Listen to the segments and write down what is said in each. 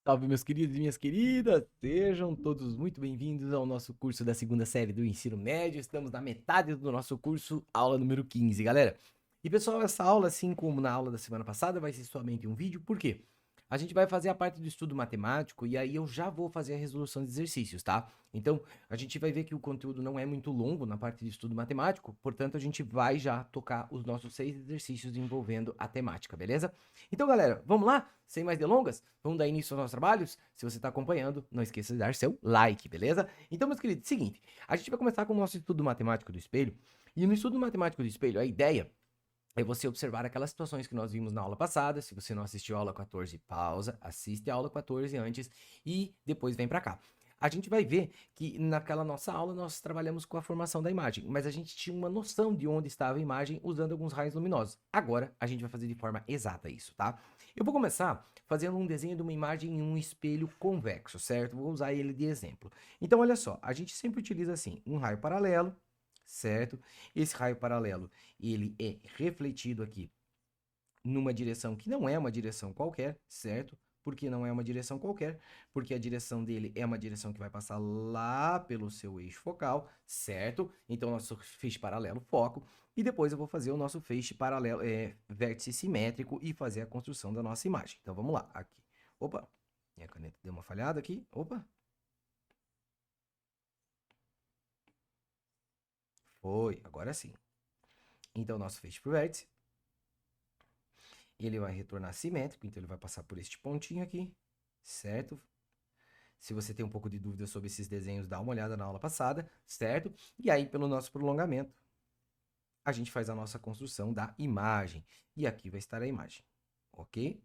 Salve, meus queridos e minhas queridas! Sejam todos muito bem-vindos ao nosso curso da segunda série do ensino médio. Estamos na metade do nosso curso, aula número 15, galera. E pessoal, essa aula, assim como na aula da semana passada, vai ser somente um vídeo, por quê? A gente vai fazer a parte do estudo matemático e aí eu já vou fazer a resolução de exercícios, tá? Então, a gente vai ver que o conteúdo não é muito longo na parte de estudo matemático, portanto, a gente vai já tocar os nossos 6 exercícios envolvendo a temática, beleza? Então, galera, vamos lá? Sem mais delongas, vamos dar início aos nossos trabalhos? Se você está acompanhando, não esqueça de dar seu like, beleza? Então, meus queridos, seguinte, a gente vai começar com o nosso estudo matemático do espelho, e no estudo matemático do espelho, a ideia é você observar aquelas situações que nós vimos na aula passada. Se você não assistiu a aula 14, pausa, assiste a aula 14 antes e depois vem para cá. A gente vai ver que naquela nossa aula nós trabalhamos com a formação da imagem, mas a gente tinha uma noção de onde estava a imagem usando alguns raios luminosos. Agora a gente vai fazer de forma exata isso, tá? Eu vou começar fazendo um desenho de uma imagem em um espelho convexo, certo? Vou usar ele de exemplo. Então, olha só, a gente sempre utiliza assim, um raio paralelo, certo? Esse raio paralelo, ele é refletido aqui numa direção que não é uma direção qualquer, certo? Por que não é uma direção qualquer? Porque a direção dele é uma direção que vai passar lá pelo seu eixo focal, certo? Então, nosso feixe paralelo foco. E depois eu vou fazer o nosso feixe paralelo, vértice simétrico e fazer a construção da nossa imagem. Então, vamos lá. Aqui. Opa, minha caneta deu uma falhada aqui. Opa. Foi, agora sim. Então, nosso feixe pro vértice. Ele vai retornar simétrico, então ele vai passar por este pontinho aqui, certo? Se você tem um pouco de dúvida sobre esses desenhos, dá uma olhada na aula passada, certo? E aí, pelo nosso prolongamento, a gente faz a nossa construção da imagem. E aqui vai estar a imagem, ok?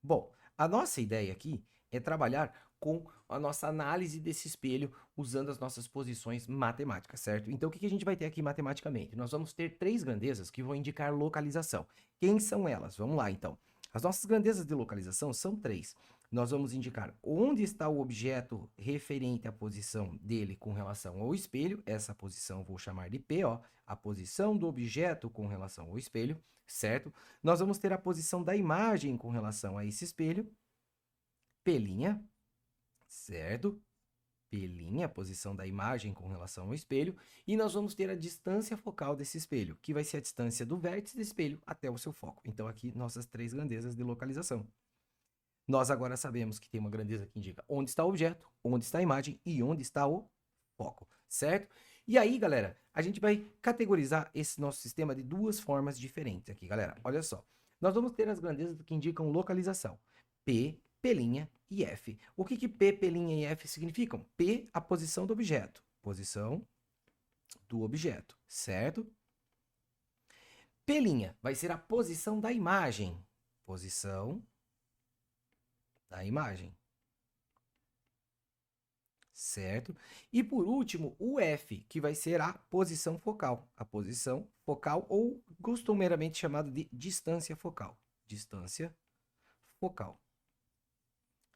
Bom, a nossa ideia aqui é trabalhar com a nossa análise desse espelho usando as nossas posições matemáticas, certo? Então, o que a gente vai ter aqui matematicamente? Nós vamos ter três grandezas que vão indicar localização. Quem são elas? Vamos lá, então. As nossas grandezas de localização são três. Nós vamos indicar onde está o objeto referente à posição dele com relação ao espelho. Essa posição eu vou chamar de P, ó, a posição do objeto com relação ao espelho, certo? Nós vamos ter a posição da imagem com relação a esse espelho, P', certo? P', a posição da imagem com relação ao espelho, e nós vamos ter a distância focal desse espelho, que vai ser a distância do vértice do espelho até o seu foco. Então, aqui, nossas três grandezas de localização. Nós agora sabemos que tem uma grandeza que indica onde está o objeto, onde está a imagem e onde está o foco, certo? E aí, galera, a gente vai categorizar esse nosso sistema de duas formas diferentes aqui, galera. Olha só. Nós vamos ter as grandezas que indicam localização. P, P' e F. O que P, P' e F significam? P, a posição do objeto. Posição do objeto, certo? P' vai ser a posição da imagem. Posição da imagem. Certo? E por último, o F, que vai ser a posição focal. A posição focal, ou costumeiramente chamado de distância focal. Distância focal.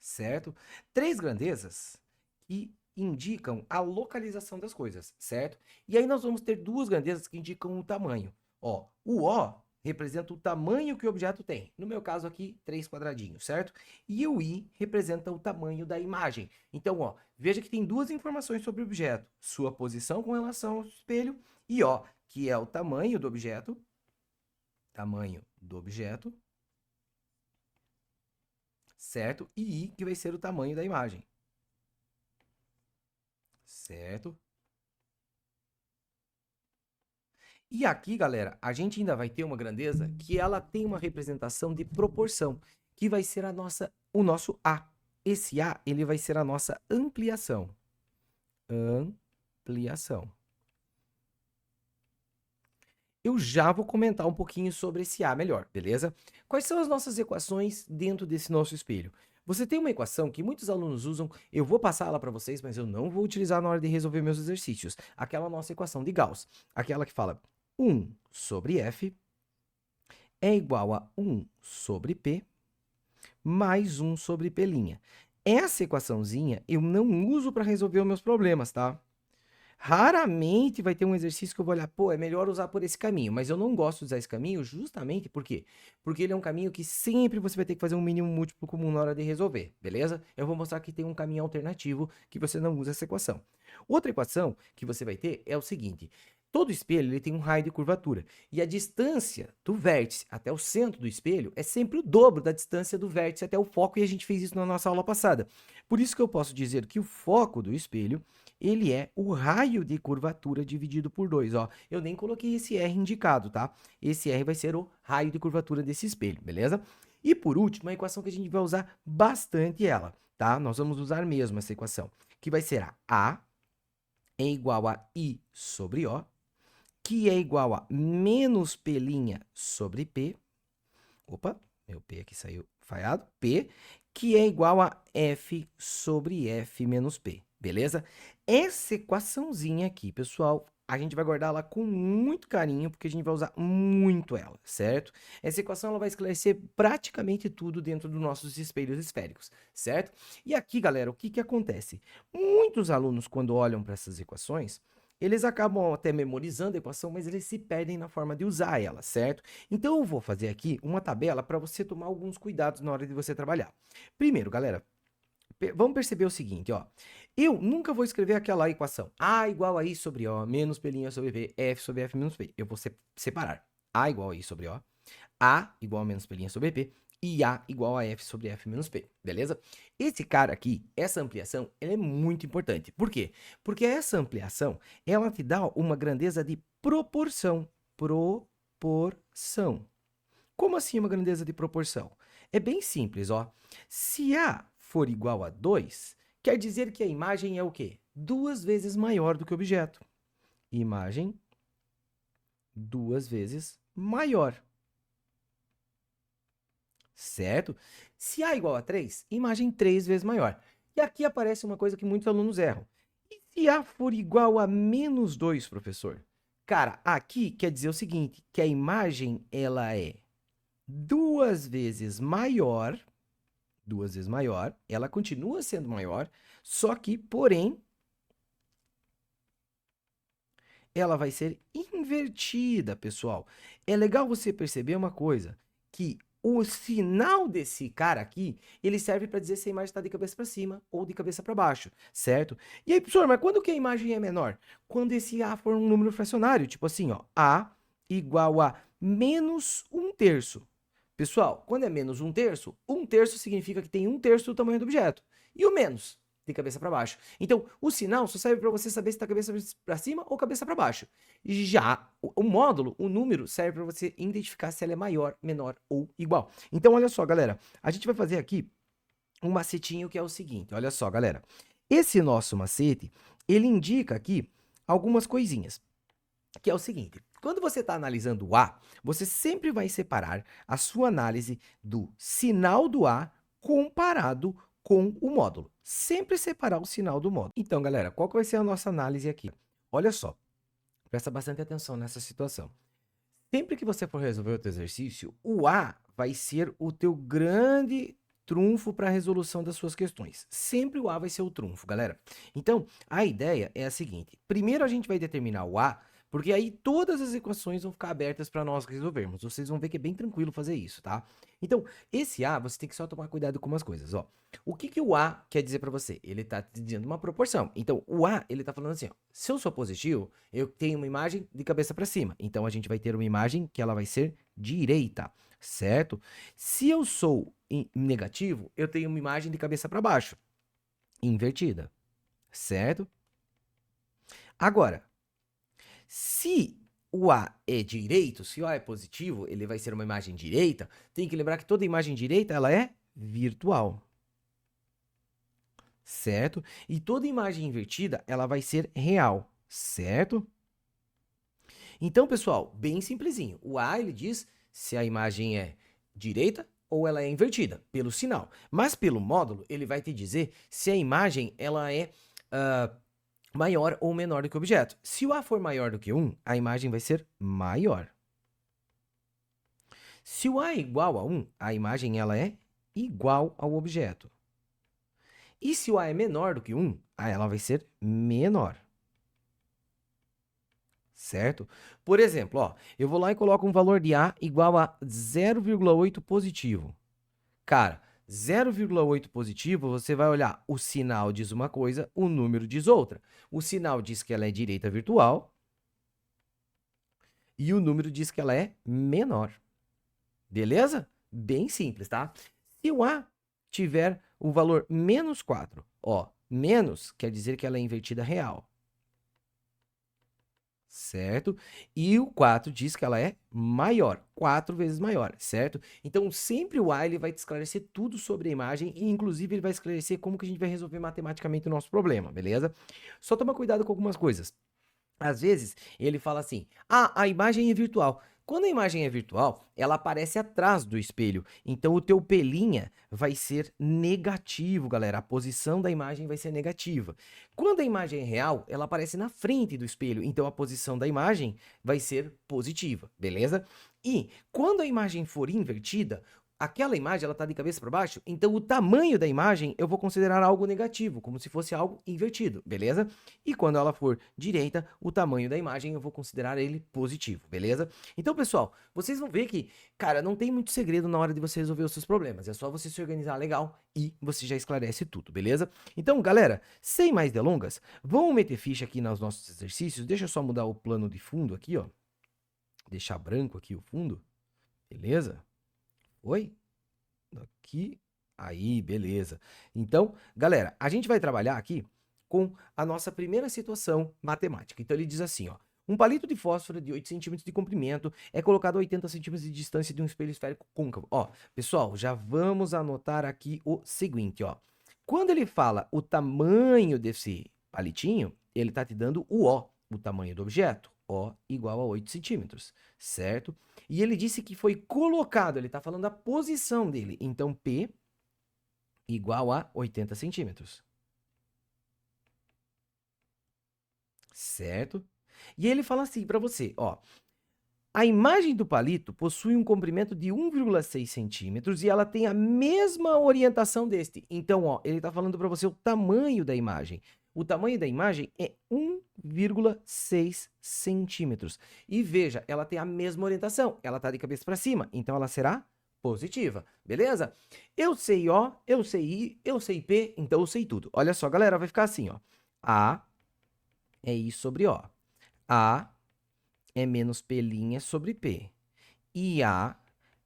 Certo? Três grandezas que indicam a localização das coisas, certo? E aí nós vamos ter duas grandezas que indicam o tamanho. Ó, o O representa o tamanho que o objeto tem. No meu caso aqui, 3 quadradinhos, certo? E o I representa o tamanho da imagem. Então, ó, veja que tem duas informações sobre o objeto. Sua posição com relação ao espelho e O, que é o tamanho do objeto. Tamanho do objeto. Certo? E I, que vai ser o tamanho da imagem. Certo? E aqui, galera, a gente ainda vai ter uma grandeza que ela tem uma representação de proporção, que vai ser o nosso A. Esse A, ele vai ser a nossa ampliação. Ampliação. Eu já vou comentar um pouquinho sobre esse A melhor, beleza? Quais são as nossas equações dentro desse nosso espelho? Você tem uma equação que muitos alunos usam, eu vou passar ela para vocês, mas eu não vou utilizar na hora de resolver meus exercícios. Aquela nossa equação de Gauss, aquela que fala 1 sobre F é igual a 1 sobre P mais 1 sobre P'. Essa equaçãozinha eu não uso para resolver os meus problemas, tá? Raramente vai ter um exercício que eu vou olhar, pô, é melhor usar por esse caminho, mas eu não gosto de usar esse caminho justamente por quê? Porque ele é um caminho que sempre você vai ter que fazer um mínimo múltiplo comum na hora de resolver, beleza? Eu vou mostrar que tem um caminho alternativo que você não usa essa equação. Outra equação que você vai ter é o seguinte: todo espelho ele tem um raio de curvatura e a distância do vértice até o centro do espelho é sempre o dobro da distância do vértice até o foco, e a gente fez isso na nossa aula passada. Por isso que eu posso dizer que o foco do espelho ele é o raio de curvatura dividido por 2, ó. Eu nem coloquei esse R indicado, tá? Esse R vai ser o raio de curvatura desse espelho, beleza? E por último, a equação que a gente vai usar bastante ela, tá? Nós vamos usar mesmo essa equação, que vai ser A é igual a I sobre O, que é igual a menos P' sobre P. Opa, meu P aqui saiu falhado. P, que é igual a F sobre F menos P, beleza? Essa equaçãozinha aqui, pessoal, a gente vai guardar ela com muito carinho, porque a gente vai usar muito ela, certo? Essa equação ela vai esclarecer praticamente tudo dentro dos nossos espelhos esféricos, certo? E aqui, galera, o que que acontece? Muitos alunos, quando olham para essas equações, eles acabam até memorizando a equação, mas eles se perdem na forma de usar ela, certo? Então, eu vou fazer aqui uma tabela para você tomar alguns cuidados na hora de você trabalhar. Primeiro, galera, vamos perceber o seguinte, ó. Eu nunca vou escrever aquela equação A igual a I sobre O, menos P' sobre P, F sobre F menos P. Eu vou separar. A igual a I sobre O, A igual a menos P' sobre P, e A igual a F sobre F menos P, beleza? Esse cara aqui, essa ampliação, ela é muito importante. Por quê? Porque essa ampliação, ela te dá uma grandeza de proporção. Proporção. Como assim uma grandeza de proporção? É bem simples, ó. Se A for igual a 2, quer dizer que a imagem é o quê? 2 vezes maior do que o objeto. Imagem 2 vezes maior. Certo? Se A igual a 3, imagem 3 vezes maior. E aqui aparece uma coisa que muitos alunos erram. E se A for igual a menos 2, professor? Cara, aqui quer dizer o seguinte, que a imagem ela é 2 vezes maior, ela continua sendo maior, só que, porém, ela vai ser invertida, pessoal. É legal você perceber uma coisa, que o sinal desse cara aqui, ele serve para dizer se a imagem está de cabeça para cima ou de cabeça para baixo, certo? E aí, professor, mas quando que a imagem é menor? Quando esse A for um número fracionário, tipo assim, ó, A igual a menos 1/3. Pessoal, quando é menos 1/3 significa que tem 1/3 do tamanho do objeto. E o menos? De cabeça para baixo. Então, o sinal só serve para você saber se está cabeça para cima ou cabeça para baixo. Já o módulo, o número, serve para você identificar se ela é maior, menor ou igual. Então, olha só, galera. A gente vai fazer aqui um macetinho que é o seguinte. Olha só, galera. Esse nosso macete, ele indica aqui algumas coisinhas. Que é o seguinte. Quando você está analisando o A, você sempre vai separar a sua análise do sinal do A comparado com o módulo. Sempre separar o sinal do módulo. Então, galera, qual que vai ser a nossa análise aqui? Olha só, presta bastante atenção nessa situação. Sempre que você for resolver outro exercício, o A vai ser o teu grande trunfo para a resolução das suas questões. Sempre o A vai ser o trunfo, galera. Então, a ideia é a seguinte. Primeiro a gente vai determinar o A, porque aí todas as equações vão ficar abertas para nós resolvermos. Vocês vão ver que é bem tranquilo fazer isso, tá? Então, esse A, você tem que só tomar cuidado com umas coisas, ó. O que que o A quer dizer para você? Ele está te dizendo uma proporção. Então, o A, ele está falando assim, ó, se eu sou positivo, eu tenho uma imagem de cabeça para cima. Então, a gente vai ter uma imagem que ela vai ser direita, certo? Se eu sou negativo, eu tenho uma imagem de cabeça para baixo, invertida, certo? Agora, se o A é direito, se o A é positivo, ele vai ser uma imagem direita, tem que lembrar que toda imagem direita, ela é virtual. Certo? E toda imagem invertida, ela vai ser real, certo? Então, pessoal, bem simplesinho. O A, ele diz se a imagem é direita ou ela é invertida, pelo sinal. Mas pelo módulo, ele vai te dizer se a imagem ela é maior ou menor do que o objeto. Se o A for maior do que 1, a imagem vai ser maior. Se o A é igual a 1, a imagem ela é igual ao objeto. E se o A é menor do que 1, ela vai ser menor. certo? Por exemplo, ó, eu vou lá e coloco um valor de A igual a 0,8 positivo. Cara, 0,8 positivo, você vai olhar, o sinal diz uma coisa, o número diz outra. O sinal diz que ela é direita virtual e o número diz que ela é menor. Beleza? Bem simples, tá? Se o A tiver o valor menos 4, ó, menos quer dizer que ela é invertida real. Certo? E o 4 diz que ela é maior, 4 vezes maior, certo? Então, sempre o A ele vai te esclarecer tudo sobre a imagem e, inclusive, ele vai esclarecer como que a gente vai resolver matematicamente o nosso problema, beleza? Só toma cuidado com algumas coisas. Às vezes, ele fala assim: ah, a imagem é virtual. Quando a imagem é virtual, ela aparece atrás do espelho. Então, o teu pelinha vai ser negativo, galera. A posição da imagem vai ser negativa. Quando a imagem é real, ela aparece na frente do espelho. Então, a posição da imagem vai ser positiva, beleza? E quando a imagem for invertida, aquela imagem ela está de cabeça para baixo, então o tamanho da imagem eu vou considerar algo negativo, como se fosse algo invertido, beleza? E quando ela for direita, o tamanho da imagem eu vou considerar ele positivo, beleza? Então, pessoal, vocês vão ver que, cara, não tem muito segredo na hora de você resolver os seus problemas. É só você se organizar legal e você já esclarece tudo, beleza? Então, galera, sem mais delongas, vamos meter ficha aqui nos nossos exercícios. Deixa eu só mudar o plano de fundo aqui, ó. Deixar branco aqui o fundo, beleza? Oi? Aqui. Aí, beleza. Então, galera, a gente vai trabalhar aqui com a nossa primeira situação matemática. Então, ele diz assim, ó. Um palito de fósforo de 8 centímetros de comprimento é colocado a 80 centímetros de distância de um espelho esférico côncavo. Ó, pessoal, já vamos anotar aqui o seguinte, ó. Quando ele fala o tamanho desse palitinho, ele está te dando o tamanho do objeto. O igual a 8 centímetros, certo? E ele disse que foi colocado, ele está falando a posição dele. Então, P igual a 80 centímetros. Certo? E ele fala assim para você, ó. A imagem do palito possui um comprimento de 1,6 centímetros e ela tem a mesma orientação deste. Então, ó, ele está falando para você o tamanho da imagem. O tamanho da imagem é 1,6 centímetros. E veja, ela tem a mesma orientação. Ela está de cabeça para cima, então ela será positiva, beleza? Eu sei O, eu sei I, eu sei P, então eu sei tudo. Olha só, galera, vai ficar assim, ó. A é I sobre O. A é menos P' sobre P. E A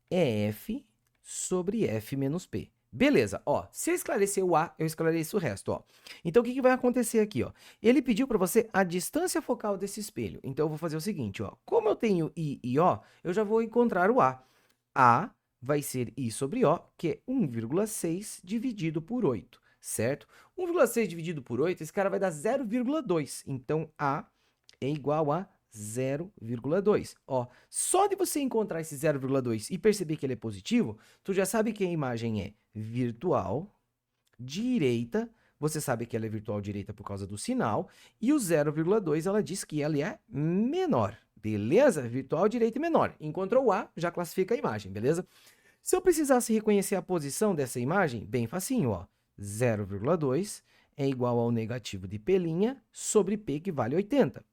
é F sobre F menos P. Beleza, ó, se eu esclarecer o A, eu esclareço o resto, ó. Então, o que vai acontecer aqui, ó? Ele pediu para você a distância focal desse espelho. Então, eu vou fazer o seguinte, ó. Como eu tenho I e O, eu já vou encontrar o A. A vai ser I sobre O, que é 1,6 dividido por 8, certo? 1,6 dividido por 8, esse cara vai dar 0,2. Então, A é igual a 0,2. Ó, só de você encontrar esse 0,2 e perceber que ele é positivo, tu já sabe que a imagem é virtual, direita, você sabe que ela é virtual direita por causa do sinal, e o 0,2 ela diz que ela é menor, beleza? Virtual direita e menor. Encontrou o A, já classifica a imagem, beleza? Se eu precisasse reconhecer a posição dessa imagem, bem facinho, ó. 0,2 é igual ao negativo de P' sobre P, que vale 80.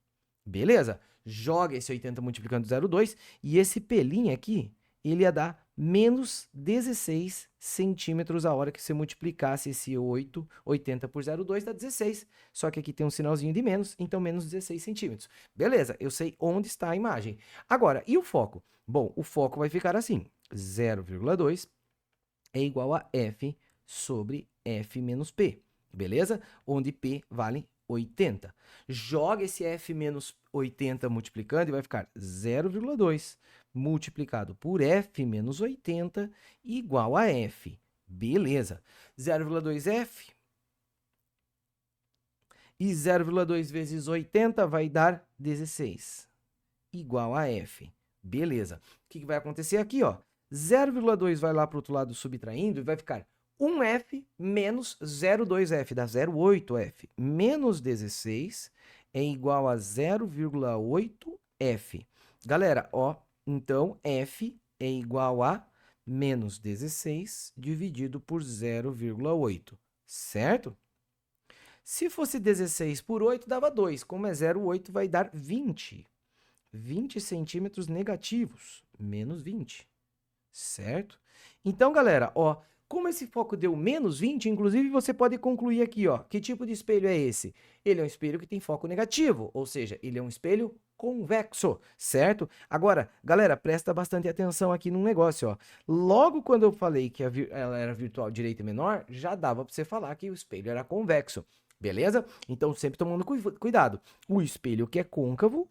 Beleza? Joga esse 80 multiplicando 0,2 e esse P' aqui, ele ia dar menos 16 centímetros a hora que você multiplicasse esse 80 por 0,2 dá 16. Só que aqui tem um sinalzinho de menos, então menos 16 centímetros. Beleza, eu sei onde está a imagem. Agora, e o foco? Bom, o foco vai ficar assim, 0,2 é igual a F sobre F menos P, beleza? Onde P vale 80. Joga esse F menos 80 multiplicando e vai ficar 0,2 multiplicado por F menos 80 igual a F. Beleza. 0,2F e 0,2 vezes 80 vai dar 16, igual a F. Beleza. O que vai acontecer aqui, ó? 0,2 vai lá para o outro lado subtraindo e vai ficar 1F menos 0,2F, dá 0,8F. Menos 16 é igual a 0,8F. Galera, ó, então F é igual a menos 16 dividido por 0,8, certo? Se fosse 16 por 8, dava 2. Como é 0,8, vai dar 20. 20 centímetros negativos, menos 20, certo? Então, galera, ó, como esse foco deu menos 20, inclusive você pode concluir aqui, ó, que tipo de espelho é esse? Ele é um espelho que tem foco negativo, ou seja, ele é um espelho convexo, certo? Agora, galera, presta bastante atenção aqui num negócio, ó. Logo quando eu falei que ela era virtual direita menor, já dava para você falar que o espelho era convexo, beleza? Então, sempre tomando cuidado. O espelho que é côncavo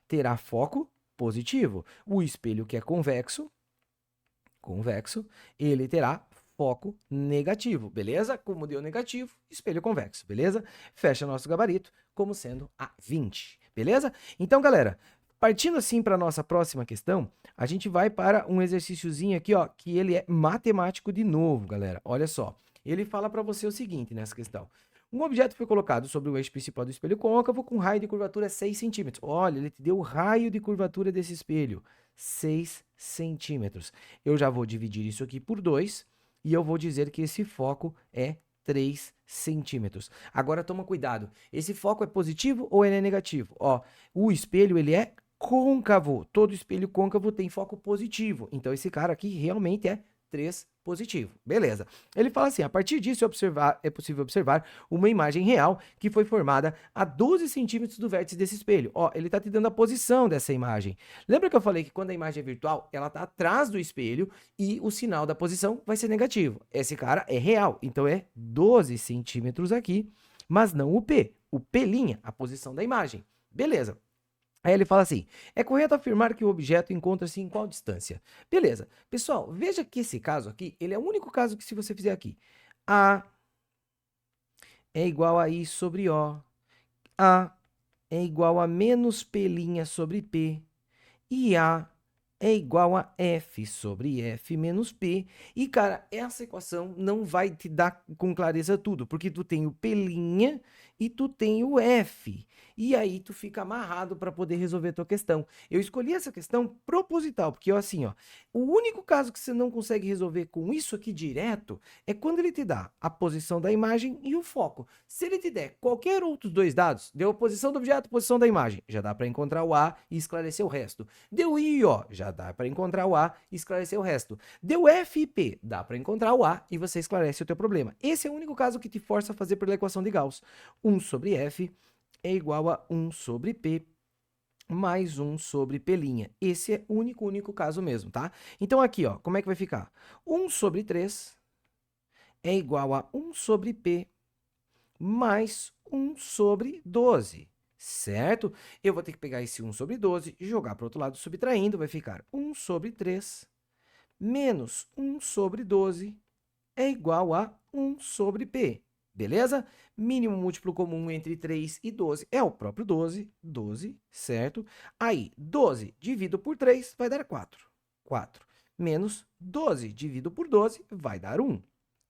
terá foco positivo. O espelho que é convexo, ele terá foco negativo, beleza? Como deu negativo, espelho convexo, beleza? Fecha nosso gabarito como sendo a 20, beleza? Então, galera, partindo assim para nossa próxima questão, a gente vai para um exercíciozinho aqui, ó, que ele é matemático de novo, galera. Olha só, ele fala para você o seguinte nessa questão. Um objeto foi colocado sobre o eixo principal do espelho côncavo com raio de curvatura 6 centímetros. Olha, ele te deu o raio de curvatura desse espelho, 6 centímetros. Eu já vou dividir isso aqui por 2 e eu vou dizer que esse foco é 3 centímetros. Agora toma cuidado, esse foco é positivo ou ele é negativo? Ó, o espelho ele é côncavo, todo espelho côncavo tem foco positivo, então esse cara aqui realmente é 3 positivo, beleza. Ele fala assim, a partir disso é possível observar uma imagem real que foi formada a 12 centímetros do vértice desse espelho. Ó, ele tá te dando a posição dessa imagem. Lembra que eu falei que quando a imagem é virtual, ela tá atrás do espelho e o sinal da posição vai ser negativo. Esse cara é real, então é 12 centímetros aqui, mas não o P, a posição da imagem. Beleza. Aí ele fala assim, é correto afirmar que o objeto encontra-se em qual distância? Beleza. Pessoal, veja que esse caso aqui, ele é o único caso que se você fizer aqui, A é igual a I sobre O, A é igual a menos P' sobre P, e A é igual a F sobre F menos P. E, cara, essa equação não vai te dar com clareza tudo, porque tu tem o P' e tu tem o F. E aí tu fica amarrado para poder resolver a tua questão. Eu escolhi essa questão proposital, porque assim, ó, o único caso que você não consegue resolver com isso aqui direto é quando ele te dá a posição da imagem e o foco. Se ele te der qualquer outros dois dados, deu a posição do objeto, posição da imagem, já dá para encontrar o A e esclarecer o resto. Deu I e O, já dá para encontrar o A e esclarecer o resto. Deu F e P, dá para encontrar o A e você esclarece o teu problema. Esse é o único caso que te força a fazer pela equação de Gauss. 1 sobre F é igual a 1 sobre P mais 1 sobre P'. Esse é o único caso mesmo, tá? Então aqui, ó, como é que vai ficar? 1 sobre 3 é igual a 1 sobre P mais 1 sobre 12, certo? Eu vou ter que pegar esse 1 sobre 12 e jogar para o outro lado subtraindo, vai ficar 1 sobre 3 menos 1 sobre 12 é igual a 1 sobre P, beleza? Mínimo múltiplo comum entre 3 e 12 é o próprio 12, 12, certo? Aí, 12 dividido por 3 vai dar 4. 4 menos 12 dividido por 12 vai dar 1.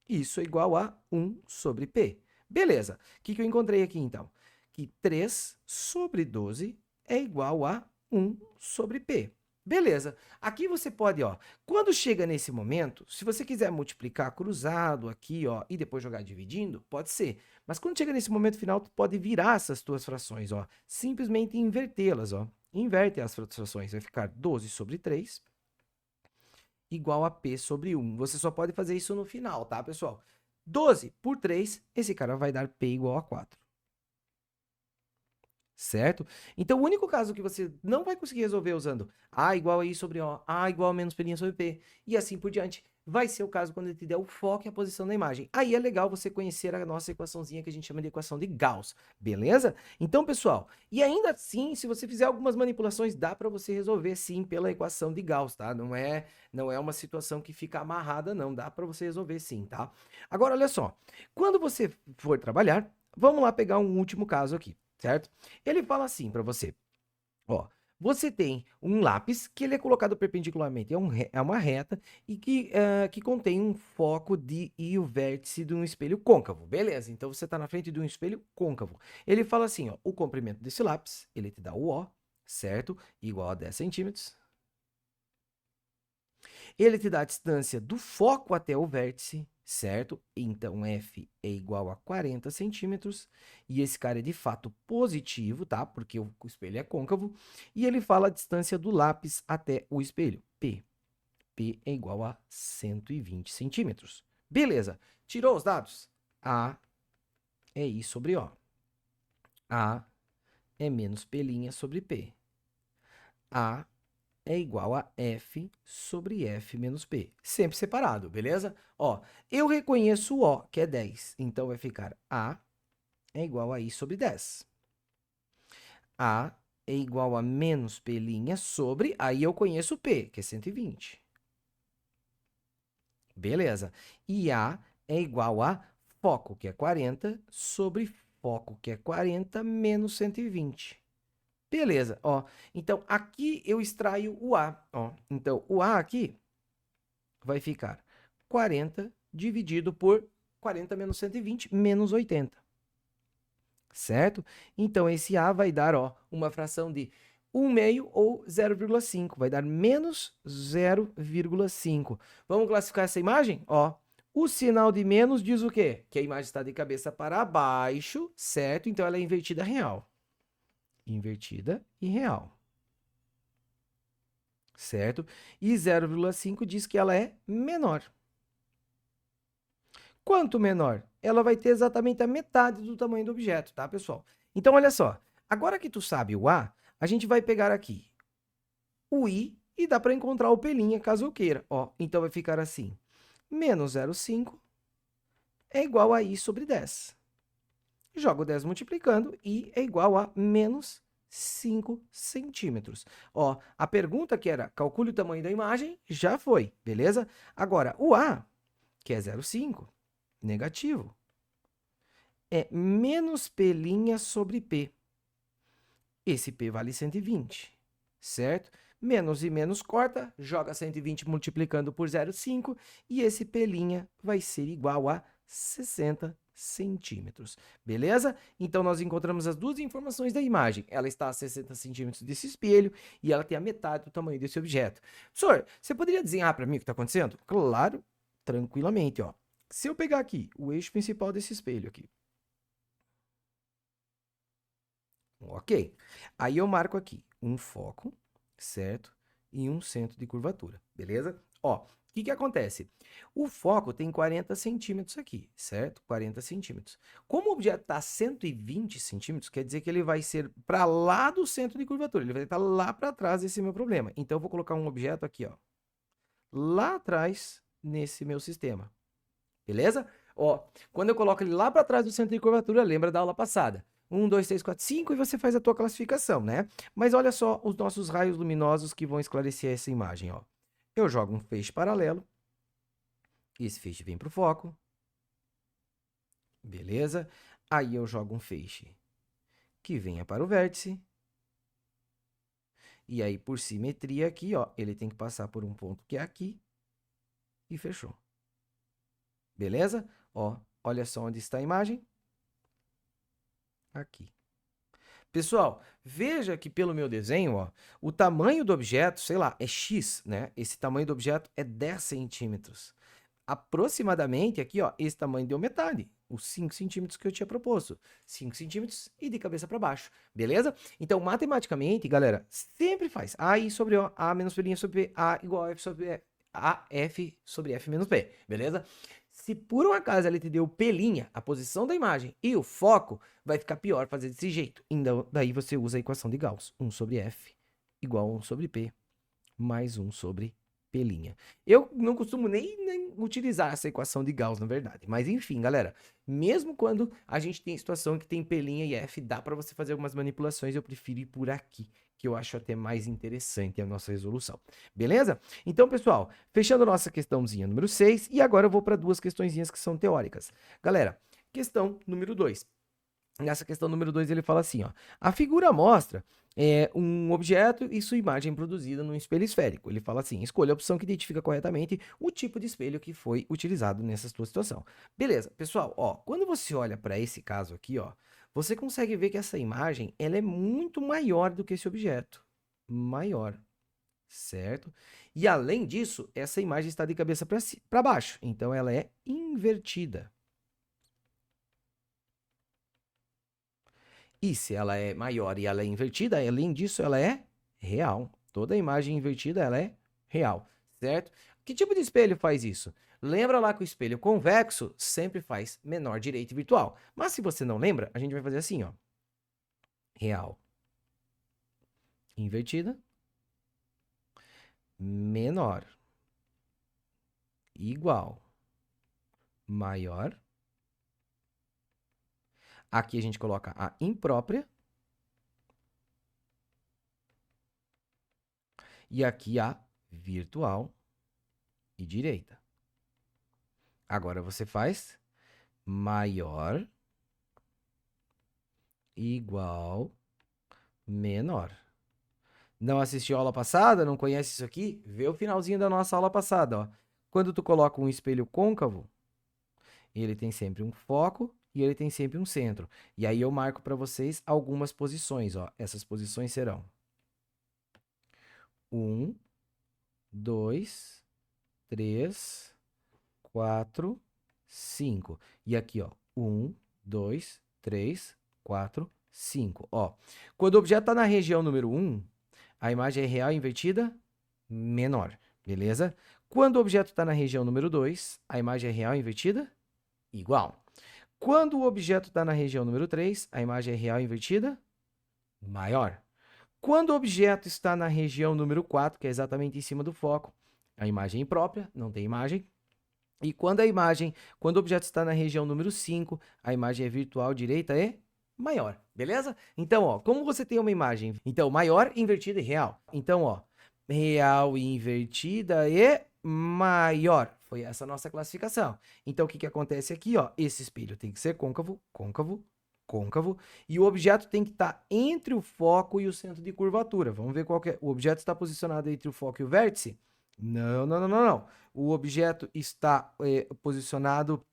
Isso é igual a 1 sobre P. Beleza. O que eu encontrei aqui, então? Que 3 sobre 12 é igual a 1 sobre P. Beleza. Aqui você pode, ó, quando chega nesse momento, se você quiser multiplicar cruzado aqui, ó, e depois jogar dividindo, pode ser. Mas quando chega nesse momento final, tu pode virar essas tuas frações, ó, simplesmente invertê-las, ó. Inverte as frações, vai ficar 12 sobre 3 igual a P sobre 1. Você só pode fazer isso no final, tá, pessoal? 12 por 3, esse cara vai dar P igual a 4. Certo? Então, o único caso que você não vai conseguir resolver usando A igual a I sobre O, A igual a menos P' sobre P, e assim por diante, vai ser o caso quando ele te der o foco e a posição da imagem. Aí é legal você conhecer a nossa equaçãozinha que a gente chama de equação de Gauss, beleza? Então, pessoal, e ainda assim, se você fizer algumas manipulações, dá para você resolver sim pela equação de Gauss, tá? Não é uma situação que fica amarrada, não, dá para você resolver sim, tá? Agora, olha só, quando você for trabalhar, vamos lá pegar um último caso aqui, certo? Ele fala assim para você, ó, você tem um lápis que ele é colocado perpendicularmente a uma reta e que contém um foco e o vértice de um espelho côncavo, beleza? Então você está na frente de um espelho côncavo. Ele fala assim, ó, o comprimento desse lápis, ele te dá o O, certo? Igual a 10 centímetros. Ele te dá a distância do foco até o vértice, certo? Então, F é igual a 40 centímetros, e esse cara é de fato positivo, tá? Porque o espelho é côncavo, e ele fala a distância do lápis até o espelho, P. P é igual a 120 centímetros. Beleza, tirou os dados? A é I sobre O. A é menos P' sobre P. A é igual a F sobre F menos P. Sempre separado, beleza? Ó, eu reconheço o O, que é 10. Então, vai ficar A é igual a I sobre 10. A é igual a menos P' sobre... Aí eu conheço o P, que é 120. Beleza. E A é igual a foco, que é 40, sobre foco, que é 40, menos 120. Beleza, ó. Então, aqui eu extraio o A, ó. Então, o A aqui vai ficar 40 dividido por 40 menos 120, menos 80. Certo? Então, esse A vai dar, ó, uma fração de 1/2 ou 0,5. Vai dar menos 0,5. Vamos classificar essa imagem? Ó, o sinal de menos diz o quê? Que a imagem está de cabeça para baixo, certo? Então, ela é invertida real. Invertida e real. Certo? E 0,5 diz que ela é menor. Quanto menor? Ela vai ter exatamente a metade do tamanho do objeto, tá, pessoal? Então, olha só. Agora que tu sabe o A, a gente vai pegar aqui o I e dá para encontrar o P', caso eu queira. Ó, então, vai ficar assim. Menos 0,5 é igual a I sobre 10. Jogo 10 multiplicando, I é igual a menos 5 centímetros. Ó, a pergunta que era, calcule o tamanho da imagem, já foi, beleza? Agora, o A, que é 0,5, negativo, é menos P' sobre P. Esse P vale 120, certo? Menos e menos corta, joga 120 multiplicando por 0,5, e esse P' vai ser igual a 60 centímetros, beleza? Então, nós encontramos as duas informações da imagem. Ela está a 60 centímetros desse espelho e ela tem a metade do tamanho desse objeto. Professor, você poderia desenhar para mim o que está acontecendo? Claro, tranquilamente, ó. Se eu pegar aqui o eixo principal desse espelho aqui, ok. Aí eu marco aqui um foco, certo? E um centro de curvatura, beleza? Ó, o que que acontece? O foco tem 40 centímetros aqui, certo? 40 centímetros. Como o objeto está a 120 centímetros, quer dizer que ele vai ser para lá do centro de curvatura. Ele vai estar lá para trás desse meu problema. Então, eu vou colocar um objeto aqui, ó, lá atrás nesse meu sistema. Beleza? Ó, quando eu coloco ele lá para trás do centro de curvatura, lembra da aula passada. 1, 2, 3, 4, 5 e você faz a tua classificação, né? Mas olha só os nossos raios luminosos que vão esclarecer essa imagem, ó. Eu jogo um feixe paralelo. Esse feixe vem para o foco. Beleza? Aí eu jogo um feixe que venha para o vértice. E aí, por simetria aqui, ó, ele tem que passar por um ponto que é aqui. E fechou. Beleza? Ó, olha só onde está a imagem. Aqui. Pessoal, veja que pelo meu desenho, ó, o tamanho do objeto, sei lá, é X, né? Esse tamanho do objeto é 10 centímetros. Aproximadamente aqui, ó, esse tamanho deu metade, os 5 centímetros que eu tinha proposto. 5 centímetros e de cabeça para baixo, beleza? Então, matematicamente, galera, sempre faz I sobre O, A menos P' sobre P, A igual a F sobre F, A, F sobre F menos P, beleza? Se por um acaso ele te deu P', a posição da imagem e o foco, vai ficar pior fazer desse jeito. Então, daí você usa a equação de Gauss. 1 sobre F igual a 1 sobre P mais 1 sobre P'. Eu não costumo nem utilizar essa equação de Gauss, na verdade. Mas enfim, galera, mesmo quando a gente tem situação que tem P' e F, dá para você fazer algumas manipulações. Eu prefiro ir por aqui, que eu acho até mais interessante a nossa resolução. Beleza? Então, pessoal, fechando a nossa questãozinha número 6, e agora eu vou para duas questõezinhas que são teóricas. Galera, questão número 2. Nessa questão número 2, ele fala assim, ó, a figura mostra um objeto e sua imagem produzida num espelho esférico. Ele fala assim, escolha a opção que identifica corretamente o tipo de espelho que foi utilizado nessa sua situação. Beleza, pessoal, ó, quando você olha para esse caso aqui, ó, você consegue ver que essa imagem ela é muito maior do que esse objeto. Maior. certo? E além disso, essa imagem está de cabeça para baixo, então ela é invertida. E se ela é maior e ela é invertida, além disso, ela é real. Toda imagem invertida, ela é real, certo? Que tipo de espelho faz isso? Lembra lá que o espelho convexo sempre faz menor direita e virtual. Mas se você não lembra, a gente vai fazer assim, ó. Real. Invertida. Menor. Igual. Maior. Aqui a gente coloca a imprópria. E aqui a virtual e direita. Agora você faz maior, igual, menor. Não assistiu a aula passada? Não conhece isso aqui? Vê o finalzinho da nossa aula passada, ó. Quando tu coloca um espelho côncavo, ele tem sempre um foco e ele tem sempre um centro. E aí eu marco para vocês algumas posições, ó. Essas posições serão 1, 2, 3, 4, 5. E aqui, ó, 1, 2, 3, 4, 5. Ó, quando o objeto está na região número 1, a imagem é real invertida menor, beleza? Quando o objeto está na região número 2, a imagem é real invertida igual. Quando o objeto está na região número 3, a imagem é real invertida maior. Quando o objeto está na região número 4, que é exatamente em cima do foco, a imagem é imprópria, não tem imagem. E quando o objeto está na região número 5, a imagem é virtual direita e maior, beleza? Então, ó, como você tem uma imagem, então, maior, invertida e real. Então, ó, real, invertida e maior. Foi essa a nossa classificação. Então, o que que acontece aqui, ó? Esse espelho tem que ser côncavo, côncavo, côncavo, e o objeto tem que estar entre o foco e o centro de curvatura. Vamos ver qual que é. O objeto está posicionado entre o foco e o vértice? Não, não, não, não, não. O objeto está posicionado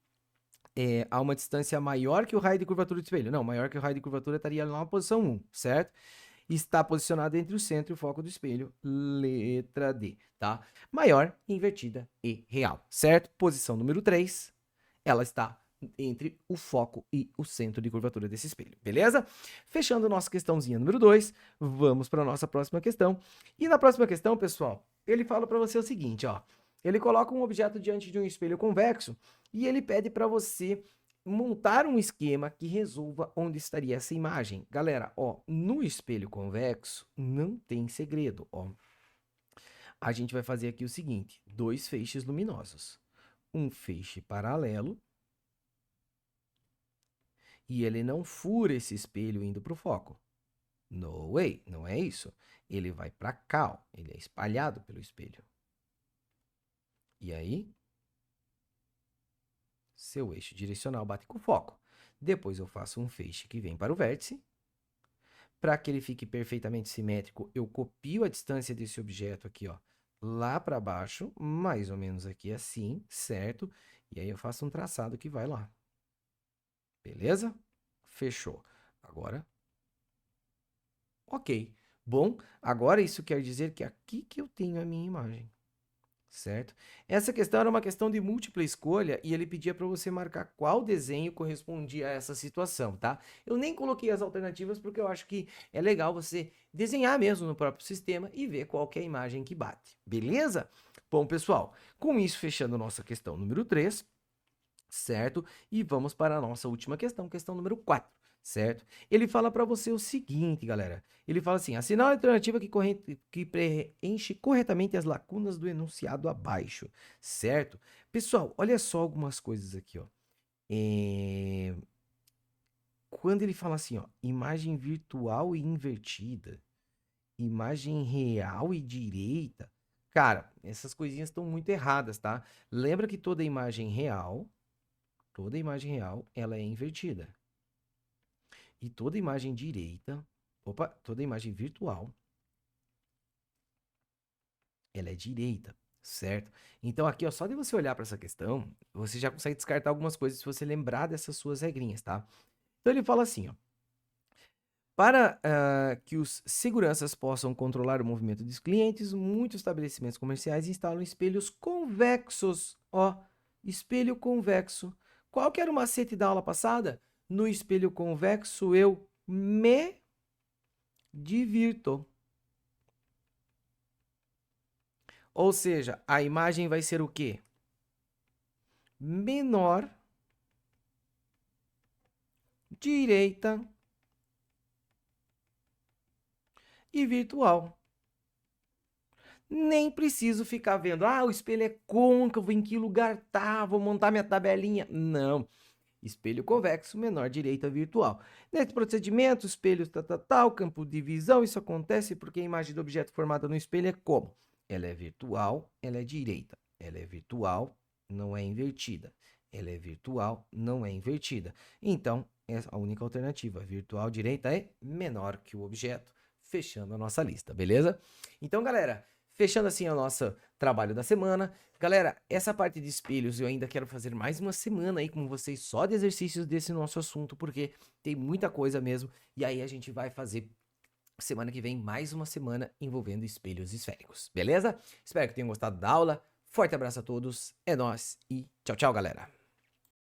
a uma distância maior que o raio de curvatura do espelho. Não, maior que o raio de curvatura estaria lá na posição 1, certo? Está posicionado entre o centro e o foco do espelho, letra D, tá? Maior, invertida e real, certo? Posição número 3, ela está entre o foco e o centro de curvatura desse espelho, beleza? Fechando nossa questãozinha número 2, vamos para a nossa próxima questão. E na próxima questão, pessoal, ele fala para você o seguinte, ó. Ele coloca um objeto diante de um espelho convexo e ele pede para você montar um esquema que resolva onde estaria essa imagem. Galera, ó, no espelho convexo não tem segredo, ó. A gente vai fazer aqui o seguinte, 2 feixes luminosos. Um feixe paralelo e ele não fura esse espelho indo para o foco. No way, não é isso. Ele vai para cá, ó. Ele é espalhado pelo espelho. E aí, seu eixo direcional bate com o foco. Depois eu faço um feixe que vem para o vértice. Para que ele fique perfeitamente simétrico, eu copio a distância desse objeto aqui, ó, lá para baixo, mais ou menos aqui assim, certo? E aí eu faço um traçado que vai lá. Beleza? Fechou. Agora, ok. Bom, agora isso quer dizer que aqui que eu tenho a minha imagem. Certo? Essa questão era uma questão de múltipla escolha e ele pedia para você marcar qual desenho correspondia a essa situação, tá? Eu nem coloquei as alternativas porque eu acho que é legal você desenhar mesmo no próprio sistema e ver qual que é a imagem que bate, beleza? Bom, pessoal, com isso fechando nossa questão número 3, certo? E vamos para a nossa última questão, questão número 4. Certo? Ele fala para você o seguinte, galera. Ele fala assim, assinale a alternativa que preenche corretamente as lacunas do enunciado abaixo, certo? Pessoal, olha só algumas coisas aqui, ó. Quando ele fala assim, ó, imagem virtual e invertida, imagem real e direita, cara, essas coisinhas estão muito erradas, tá? Lembra que toda imagem real, ela é invertida. E toda imagem direita, toda imagem virtual, ela é direita, certo? Então aqui, ó, só de você olhar para essa questão, você já consegue descartar algumas coisas se você lembrar dessas suas regrinhas, tá? Então ele fala assim, ó, Para que os seguranças possam controlar o movimento dos clientes, muitos estabelecimentos comerciais instalam espelhos convexos. Ó, espelho convexo. Qual que era o macete da aula passada? No espelho convexo eu me divirto. Ou seja, a imagem vai ser o quê? Menor, direita e virtual. Nem preciso ficar vendo, o espelho é côncavo, em que lugar tá, vou montar minha tabelinha. Não. Espelho convexo, menor direita virtual. Nesse procedimento, espelho campo de visão, isso acontece porque a imagem do objeto formada no espelho é como? Ela é virtual, ela é direita. Ela é virtual, não é invertida. Ela é virtual, não é invertida. Então, a única alternativa, virtual direita, é menor que o objeto, fechando a nossa lista, beleza? Então, galera, fechando assim o nosso trabalho da semana. Galera, essa parte de espelhos eu ainda quero fazer mais uma semana aí com vocês só de exercícios desse nosso assunto, porque tem muita coisa mesmo. E aí a gente vai fazer semana que vem mais uma semana envolvendo espelhos esféricos, beleza? Espero que tenham gostado da aula. Forte abraço a todos, é nóis e tchau, tchau, galera!